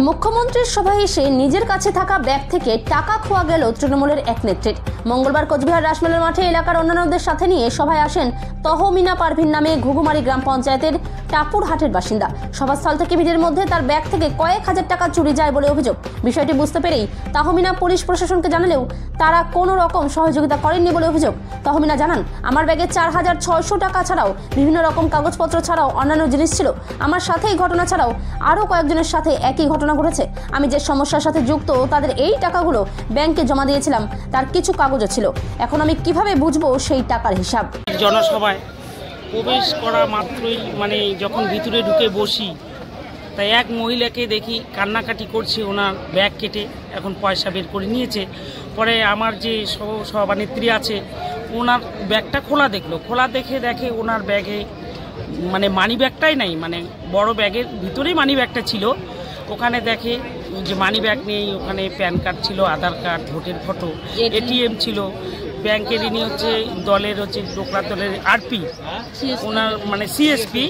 মুখ্যমন্ত্রীর সভায় এসে নিজের কাছে থাকা ব্যাগ থেকে টাকা খোয়া গেল তৃণমূলের এক নেত্রীর। মঙ্গলবার কোচবিহার রাসমেলার মাঠে এলাকার অন্যান্যদের সাথে নিয়ে সভায় আসেন তহমিনা পারভিন নামে ঘুঘুমারি গ্রাম পঞ্চায়েতের টাপুরহাটের বাসিন্দা। সভাস্থল থেকে ভিড়ের মধ্যে তার ব্যাগ থেকে কয়েক হাজার টাকা চুরি যায় বলে অভিযোগ। বিষয়টি বুঝতে পেরেই তহমিনা পুলিশ প্রশাসনকে জানালেও তারা কোনো রকম সহযোগিতা করেননি বলে অভিযোগ। তহমিনা জানান, আমার ব্যাগে 4,600 টাকা ছাড়াও বিভিন্ন রকম কাগজপত্র ছাড়াও অন্যান্য জিনিস ছিল। আমার সাথে এই ঘটনা ছাড়াও আরও কয়েকজনের সাথে একই ঘটনা ঘটেছে। আমি যে সমস্যার সাথে যুক্ত তাদের এই টাকাগুলো ব্যাংকে জমা দিয়েছিলাম, তার কিছু কাগজও ছিল। এখন আমি কিভাবে বুঝবো সেই টাকার হিসাব? জনসভায় প্রবেশ করা মাত্রই যখন ভিতরে ঢুকে বসি, তাই এক মহিলাকে দেখি কান্নাকাটি করছে, ওনার ব্যাগ কেটে এখন পয়সা বের করে নিয়েছে। পরে আমার যে সভানেত্রী আছে, ওনার ব্যাগটা খোলা দেখে ওনার ব্যাগে মানি ব্যাগটাই নাই, বড় ব্যাগের ভিতরেই মানি ব্যাগটা ছিল। ওখানে দেখে যে মানি ব্যাগ নেই, ওখানে প্যান কার্ড ছিল, আধার কার্ড, ভোটের ফটো, এটিএম ছিল। ব্যাংকের ইনি দলের ডোকরা দলের আরপি, ওনার সিএসপি,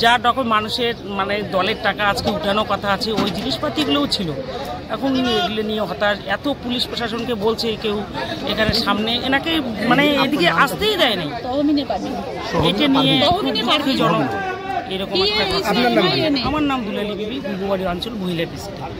যা ডকুমেন্ট মানুষের দলের টাকা আজকে উঠানো কথা আছে, ওই জিনিসপাতিগুলোও ছিল। এখন এগুলো নিয়ে হতাশ। এত পুলিশ প্রশাসনকে বলছে, কেউ এখানে সামনে এনাকে এদিকে আসতেই দেয় নাই। এটা নিয়ে দুঃখজনক এরকম একটা। আমার নাম দুলালী বিবি, ঘুঘুমারি অঞ্চল মহিলা প্রেসিডেন্ট।